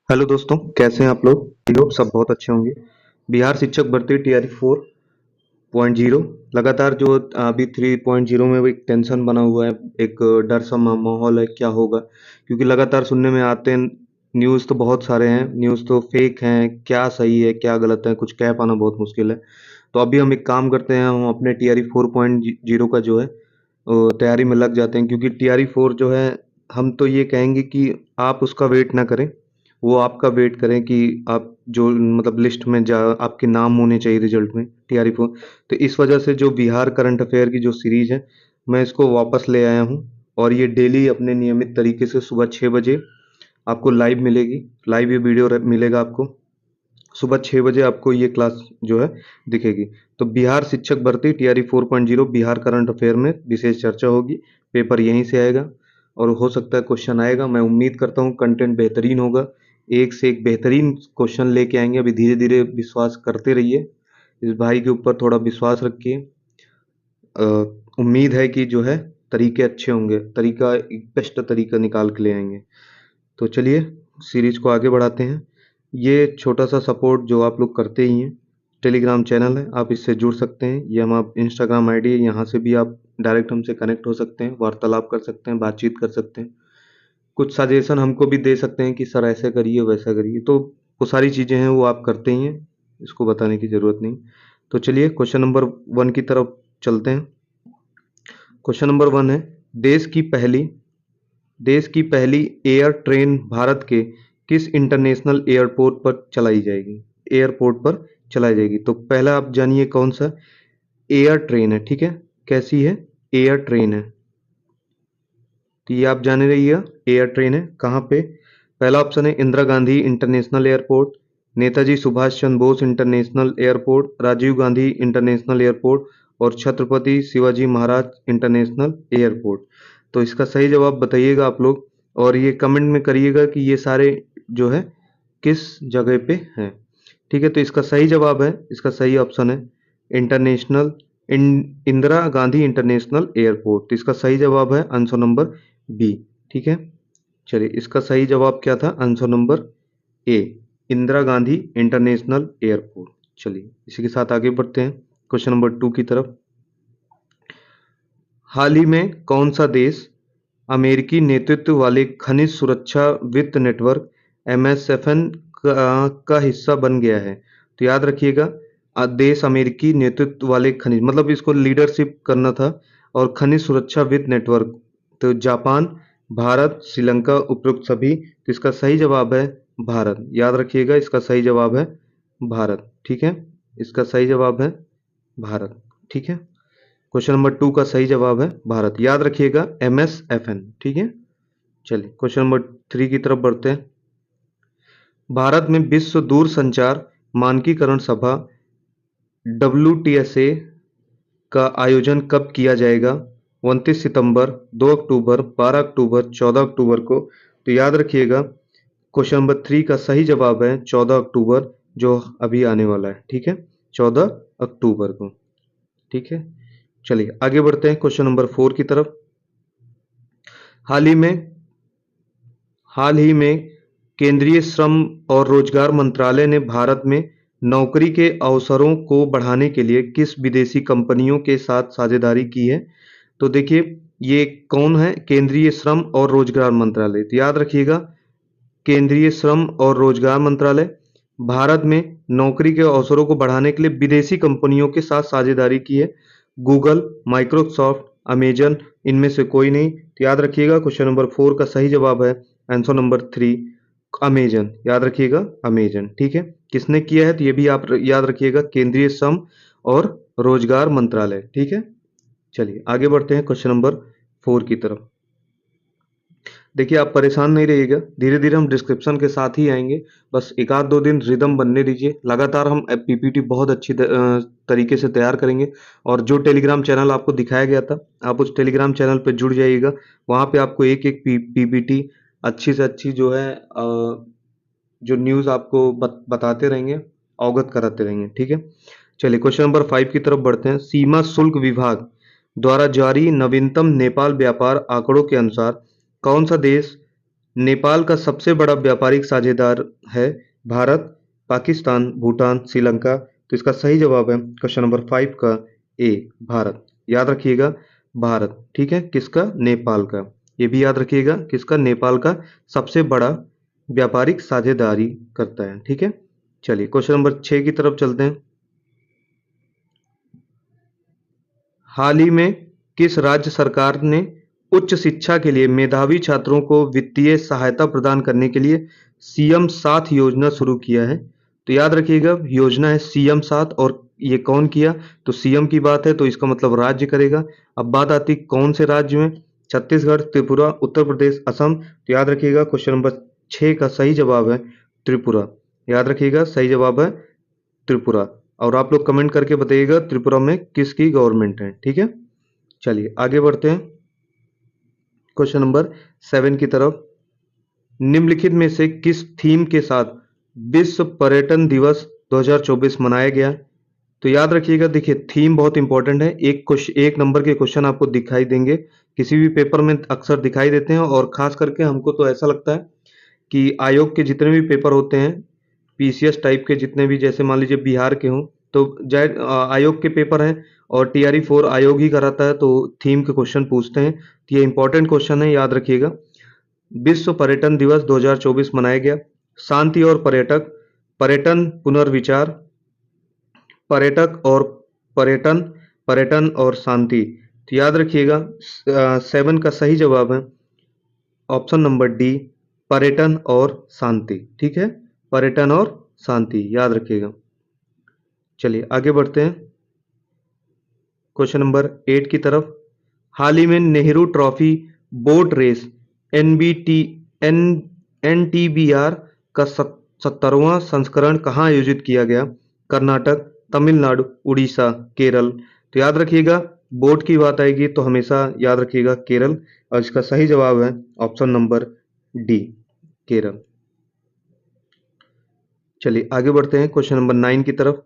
Hello दोस्तों, कैसे हैं आप लोग? सब बहुत अच्छे होंगे। बिहार शिक्षक भर्ती टीआरई 4.0 लगातार जो अभी 3.0 में वो एक टेंशन बना हुआ है, एक डर सा माहौल है, क्या होगा? क्योंकि लगातार सुनने में आते हैं, न्यूज़ तो बहुत सारे हैं, न्यूज़ तो फेक हैं, क्या सही है क्या गलत है कुछ कह पाना बहुत मुश्किल है। तो अभी हम एक काम करते हैं, हम अपने टीआरई 4.0 का जो है तैयारी में लग जाते हैं, क्योंकि टीआरई 4 जो है, हम तो ये कहेंगे कि आप उसका वेट ना करें, वो आपका वेट करें कि आप जो मतलब लिस्ट में जा आपके नाम होने चाहिए रिजल्ट में टीआरई 4। तो इस वजह से जो बिहार करंट अफेयर की जो सीरीज है, मैं इसको वापस ले आया हूँ, और ये डेली अपने नियमित तरीके से सुबह 6 बजे आपको लाइव मिलेगी। लाइव ये वीडियो मिलेगा आपको सुबह 6 बजे, आपको ये क्लास जो है दिखेगी। तो बिहार शिक्षक भर्ती टीआरई 4.0 बिहार करंट अफेयर में विशेष चर्चा होगी। पेपर यहीं से आएगा और हो सकता है क्वेश्चन आएगा। मैं उम्मीद करता हूँ कंटेंट बेहतरीन होगा, एक से एक बेहतरीन क्वेश्चन लेके आएंगे। अभी धीरे धीरे विश्वास करते रहिए, इस भाई के ऊपर थोड़ा विश्वास रखिए। अ, उम्मीद है कि जो है तरीके अच्छे होंगे, तरीका एक बेस्ट तरीका निकाल के ले आएंगे। तो चलिए सीरीज को आगे बढ़ाते हैं। ये छोटा सा सपोर्ट जो आप लोग करते ही हैं, टेलीग्राम चैनल है, आप इससे जुड़ सकते हैं। ये हम आप इंस्टाग्राम आईडी है, यहाँ से भी आप डायरेक्ट हमसे कनेक्ट हो सकते हैं, वार्तालाप कर सकते हैं, बातचीत कर सकते हैं। कुछ सजेशन हमको भी दे सकते हैं कि सर ऐसे करिए वैसा करिए, तो वो सारी चीज़ें हैं वो आप करते ही हैं, इसको बताने की ज़रूरत नहीं। तो चलिए क्वेश्चन नंबर 1 की तरफ चलते हैं। क्वेश्चन नंबर 1 है, देश की पहली देश की पहली एयर ट्रेन भारत के किस इंटरनेशनल एयरपोर्ट पर चलाई जाएगी? तो पहला आप जानिए कौन सा एयर ट्रेन है, ठीक है? कैसी है? एयर ट्रेन है। तो ये आप जाने रहिएगा, एयर ट्रेन है कहाँ पे। पहला ऑप्शन है Indira Gandhi international airport, Netaji Subhash Chandra Bose international airport, Rajiv Gandhi international airport, और छत्रपति शिवाजी महाराज इंटरनेशनल एयरपोर्ट। तो इसका सही जवाब बताइएगा आप लोग, और ये कमेंट में करिएगा कि ये सारे जो है किस जगह पे हैं। ठीक है, तो इसका सही जवाब है, इसका सही ऑप्शन है international Indira Gandhi international airport. तो इसका सही जवाब है आंसर नंबर बी। ठीक है, चलिए इसका सही जवाब क्या था? Answer number A, Indira Gandhi international airport. चलिए इसी के साथ आगे बढ़ते हैं क्वेश्चन नंबर 2 की तरफ। हाल ही में कौन सा देश अमेरिकी नेतृत्व वाले खनिज सुरक्षा वित्त नेटवर्क एमएसएफएन का हिस्सा बन गया है? तो याद रखिएगा, देश अमेरिकी नेतृत्व वाले खनिज मतलब इसको लीडरशिप करना था, और खनिज सुरक्षा वित्त नेटवर्क। तो जापान, भारत, श्रीलंका, उपरोक्त सभी। तो इसका सही जवाब है भारत। याद रखिएगा, इसका सही जवाब है भारत। ठीक है, इसका सही जवाब है भारत। ठीक है, क्वेश्चन नंबर 2 का सही जवाब है भारत। याद रखिएगा एमएसएफएन। ठीक है, चलिए क्वेश्चन नंबर 3 की तरफ बढ़ते हैं। भारत में विश्व दूरसंचार मानकीकरण सभा WTSA का आयोजन कब किया जाएगा? 29 सितंबर, 2 अक्टूबर, 12 अक्टूबर, 14 अक्टूबर को। तो याद रखिएगा क्वेश्चन नंबर 3 का सही जवाब है 14 अक्टूबर, जो अभी आने वाला है। ठीक है, 14 अक्टूबर को। ठीक है, चलिए आगे बढ़ते हैं क्वेश्चन नंबर 4 की तरफ। हाल ही में हाल ही में केंद्रीय श्रम और रोजगार मंत्रालय ने भारत में नौकरी के अवसरों को बढ़ाने के लिए किस विदेशी कंपनियों के साथ साझेदारी की है? तो देखिए, ये कौन है? केंद्रीय श्रम और रोजगार मंत्रालय। तो याद रखिएगा, केंद्रीय श्रम और रोजगार मंत्रालय भारत में नौकरी के अवसरों को बढ़ाने के लिए विदेशी कंपनियों के साथ साझेदारी की है। गूगल, माइक्रोसॉफ्ट, अमेजन, इनमें से कोई नहीं। तो याद रखिएगा क्वेश्चन नंबर 4 का सही जवाब है आंसर नंबर 3, अमेजन। याद रखिएगा अमेजन। ठीक है, किसने किया है? तो ये भी आप याद रखिएगा, केंद्रीय श्रम और रोजगार मंत्रालय। ठीक है, चलिए आगे बढ़ते हैं क्वेश्चन नंबर 4 की तरफ। देखिए, आप परेशान नहीं रहिएगा, धीरे धीरे हम डिस्क्रिप्शन के साथ ही आएंगे। बस एक आध दो दिन रिदम बनने दीजिए, लगातार हम पीपीटी बहुत अच्छी तरीके से तैयार करेंगे। और जो टेलीग्राम चैनल आपको दिखाया गया था, आप उस टेलीग्राम चैनल पर जुड़ जाइएगा। वहाँ पे आपको एक एक पीपीटी अच्छी से अच्छी जो है जो न्यूज़ आपको बताते रहेंगे, अवगत कराते रहेंगे। ठीक है, चलिए क्वेश्चन नंबर 5 की तरफ बढ़ते हैं। सीमा शुल्क विभाग द्वारा जारी नवीनतम नेपाल व्यापार आंकड़ों के अनुसार कौन सा देश नेपाल का सबसे बड़ा व्यापारिक साझेदार है भारत, पाकिस्तान, भूटान, श्रीलंका। तो इसका सही जवाब है क्वेश्चन नंबर 5 का ए, भारत। याद रखिएगा भारत, ठीक है, किसका? नेपाल का। ये भी याद रखिएगा किसका? नेपाल का सबसे बड़ा व्यापारिक साझेदारी करता है, ठीक है। चलिए क्वेश्चन नंबर 6 की तरफ चलते हैं। हाल ही में किस राज्य सरकार ने उच्च शिक्षा के लिए मेधावी छात्रों को वित्तीय सहायता प्रदान करने के लिए सीएम साथ योजना शुरू किया है? तो याद रखिएगा योजना है सीएम साथ, और ये कौन किया? तो सीएम की बात है तो इसका मतलब राज्य करेगा। अब बात आती कौन से राज्य में? छत्तीसगढ़, त्रिपुरा, उत्तर प्रदेश, असम। तो याद रखिएगा क्वेश्चन नंबर 6 का सही जवाब है त्रिपुरा। याद रखिएगा सही जवाब है त्रिपुरा। और आप लोग कमेंट करके बताइएगा त्रिपुरा में किसकी गवर्नमेंट है, ठीक है। चलिए आगे बढ़ते हैं क्वेश्चन नंबर 7 की तरफ। निम्नलिखित में से किस थीम के साथ विश्व पर्यटन दिवस 2024 मनाया गया? तो याद रखिएगा, देखिए थीम बहुत इंपॉर्टेंट है। एक नंबर के क्वेश्चन आपको दिखाई देंगे, किसी भी पेपर में अक्सर दिखाई देते हैं, और खास करके हमको तो ऐसा लगता है कि आयोग के जितने भी पेपर होते हैं, पीसीएस टाइप के जितने भी, जैसे मान लीजिए बिहार के हों, तो आयोग के पेपर हैं और टीआरई 4 आयोग ही कराता है, तो थीम के क्वेश्चन पूछते हैं। तो ये इंपॉर्टेंट क्वेश्चन है, याद रखिएगा। विश्व पर्यटन दिवस 2024 मनाया गया। शांति और पर्यटक, पर्यटन पुनर्विचार, पर्यटक और पर्यटन, पर्यटन और शांति। तो याद रखिएगा 7 का सही जवाब है ऑप्शन नंबर डी, पर्यटन और शांति, ठीक है। पर्यटन और शांति, याद रखिएगा। चलिए आगे बढ़ते हैं क्वेश्चन नंबर 8 की तरफ। हाल ही में Nehru trophy boat race NBT N NTBR का 70वां संस्करण कहाँ आयोजित किया गया? कर्नाटक, तमिलनाडु, उड़ीसा, केरल। तो याद रखिएगा बोट की बात आएगी तो हमेशा याद रखिएगा केरल, और इसका सही जवाब है ऑप्शन नंबर डी, केरल। चलिए आगे बढ़ते हैं क्वेश्चन नंबर 9 की तरफ।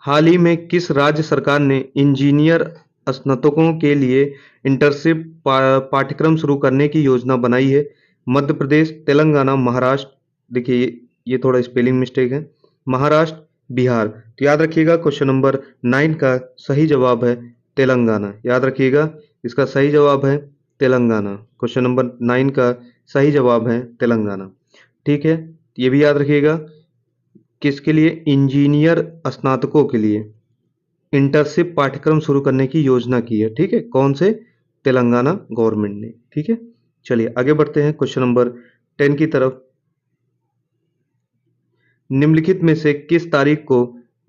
हाल ही में किस राज्य सरकार ने इंजीनियर स्नातकों के लिए इंटर्नशिप पाठ्यक्रम शुरू करने की योजना बनाई है? मध्य प्रदेश, तेलंगाना, महाराष्ट्र। देखिए ये थोड़ा स्पेलिंग मिस्टेक है, महाराष्ट्र, बिहार। तो याद रखिएगा क्वेश्चन नंबर 9 का सही जवाब है तेलंगाना। याद रखिएगा इसका सही जवाब है तेलंगाना। क्वेश्चन नंबर 9 का सही जवाब है तेलंगाना, ठीक है। ये भी याद रखिएगा किसके लिए? इंजीनियर स्नातकों के लिए इंटर्नशिप पाठ्यक्रम शुरू करने की योजना की है, ठीक है। कौन से? तेलंगाना गवर्नमेंट ने, ठीक है। चलिए आगे बढ़ते हैं क्वेश्चन नंबर 10 की तरफ। निम्नलिखित में से किस तारीख को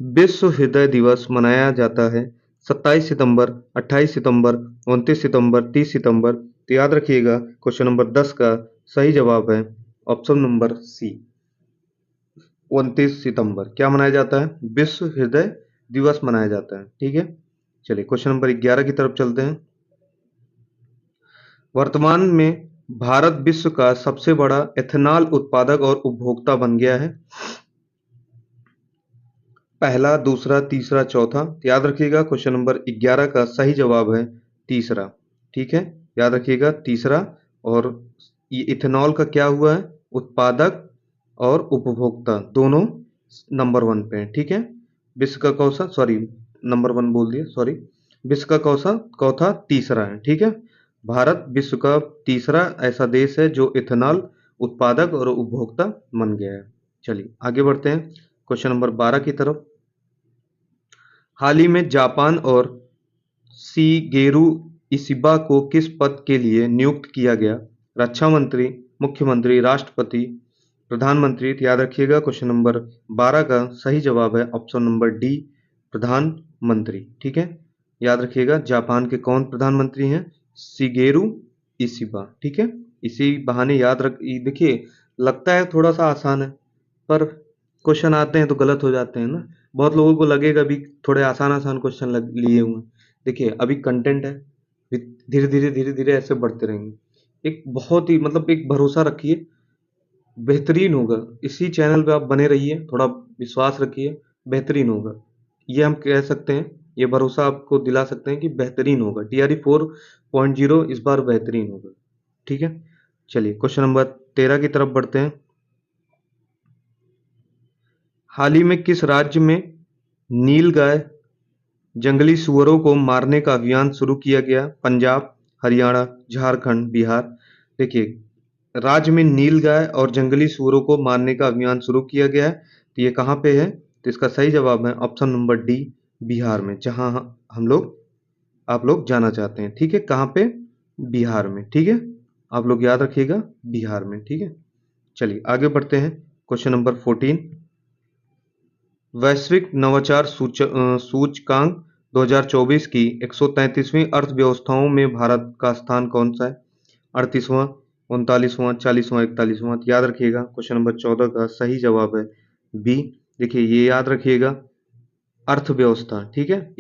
विश्व हृदय दिवस मनाया जाता है? 27 सितंबर, 28 सितंबर, 29 सितंबर, 30 सितंबर। तो याद रखिएगा क्वेश्चन नंबर 10 का सही जवाब है ऑप्शन नंबर सी, 29 सितंबर। क्या मनाया जाता है? विश्व हृदय दिवस मनाया जाता है, ठीक है। चलिए क्वेश्चन नंबर 11 की तरफ चलते हैं। वर्तमान में भारत विश्व का सबसे बड़ा एथेनॉल उत्पादक और उपभोक्ता बन गया है। पहला, दूसरा, तीसरा, चौथा। तो याद रखिएगा क्वेश्चन नंबर 11 का सही जवाब है तीसरा, ठीक है। याद रखिएगा तीसरा। और ये इथेनॉल का क्या हुआ है? उत्पादक और उपभोक्ता दोनों नंबर 1 पे हैं, ठीक है। विश्व का कौसा, सॉरी नंबर 1 बोल दिया, सॉरी। विश्व का कौथा तीसरा है, ठीक है। भारत विश्व का तीसरा ऐसा देश है जो इथेनॉल उत्पादक और उपभोक्ता बन गया है। चलिए आगे बढ़ते हैं क्वेश्चन नंबर 12 की तरफ। हाल ही में जापान और शिगेरू इशिबा को किस पद के लिए नियुक्त किया गया? रक्षा मंत्री, मुख्यमंत्री, राष्ट्रपति, प्रधानमंत्री। तो याद रखिएगा क्वेश्चन नंबर 12 का सही जवाब है ऑप्शन नंबर डी, प्रधानमंत्री, ठीक है। याद रखिएगा जापान के कौन प्रधानमंत्री हैं? शिगेरू इशिबा, ठीक है। इसी बहाने याद रख, देखिए लगता है थोड़ा सा आसान है, पर क्वेश्चन आते हैं तो गलत हो जाते हैं ना। बहुत लोगों को लगेगा भी थोड़े आसान आसान क्वेश्चन लिए हुए हैं। देखिए अभी कंटेंट है, धीरे धीरे धीरे धीरे ऐसे बढ़ते रहेंगे। एक बहुत ही मतलब एक भरोसा रखिए, बेहतरीन होगा। इसी चैनल पे आप बने रहिए, थोड़ा विश्वास रखिए, बेहतरीन होगा। ये हम कह सकते हैं, ये भरोसा आपको दिला सकते हैं कि बेहतरीन होगा। टीआरई 4.0 इस बार बेहतरीन होगा, ठीक है। चलिए क्वेश्चन नंबर 13 की तरफ बढ़ते हैं। हाल ही में किस राज्य में नीलगाय जंगली सुअरों को मारने का अभियान शुरू किया गया? पंजाब, हरियाणा, झारखंड, बिहार। देखिए, राज्य में नीलगाय और जंगली सुअरों को मारने का अभियान शुरू किया गया है, तो ये कहाँ पे है? तो इसका सही जवाब है ऑप्शन नंबर डी, बिहार में, जहां हम लोग आप लोग जाना चाहते हैं। ठीक है, कहाँ पे? बिहार में। ठीक है, आप लोग याद रखिएगा, बिहार में। ठीक है, चलिए आगे बढ़ते हैं। क्वेश्चन नंबर 14, वैश्विक नवाचार सूचकांक 2024 की 133वीं अर्थव्यवस्थाओं में भारत का स्थान कौन सा है? 38वां, 39वां, 40वां, 41वां। याद रखिएगा, क्वेश्चन नंबर 14 का सही जवाब है बी। देखिए, ये याद रखिएगा, अर्थव्यवस्था। ठीक है,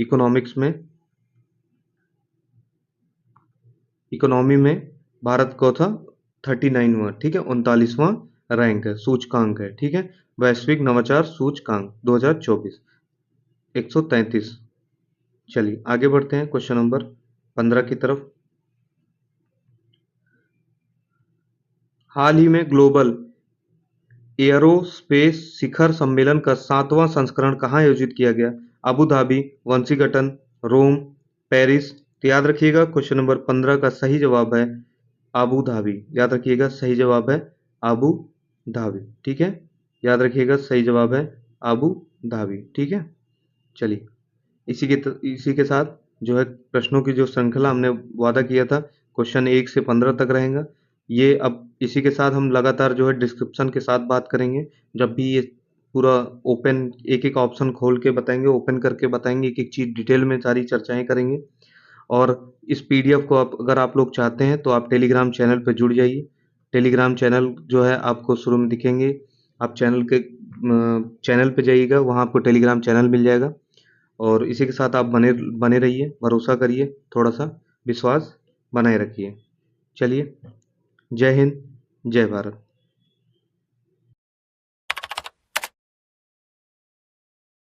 इकोनॉमी में भारत को था 39वां। ठीक है, 39वां रैंक है, सूचकांक है। ठीक है, वैश्विक नवाचार सूचकांक 2024 133। चलिए आगे बढ़ते हैं क्वेश्चन नंबर 15 की तरफ। हाल ही में ग्लोबल एयरोस्पेस शिखर सम्मेलन का 7वां संस्करण कहाँ आयोजित किया गया? अबू धाबी, वाशिंगटन, रोम, पेरिस। तो याद रखिएगा, क्वेश्चन नंबर 15 का सही जवाब है अबू धाबी। याद रखिएगा, सही जवाब है अबू धाबी। ठीक है, याद रखिएगा, सही जवाब है अबू धाबी। ठीक है, चलिए इसी के साथ जो है प्रश्नों की जो श्रृंखला हमने वादा किया था, क्वेश्चन 1 से 15 तक रहेगा। ये अब इसी के साथ हम लगातार जो है डिस्क्रिप्शन के साथ बात करेंगे। जब भी ये पूरा ओपन एक-एक ऑप्शन खोल के बताएँगे, ओपन करके बताएँगे, एक-एक चीज़ डिटेल में सारी चर्चाएँ करेंगे। और इस पीडीएफ को अगर आप लोग चाहते हैं तो आप टेलीग्राम चैनल पे जुड़ जाइए। टेलीग्राम चैनल जो है आपको शुरू में दिखेंगे। आप चैनल पे जाइएगा, वहाँ आपको टेलीग्राम चैनल मिल जाएगा। और इसी के साथ आप बने बने रहिए, भरोसा करिए, थोड़ा-सा विश्वास बनाए रखिए। चलिए, जय हिंद, जय भारत।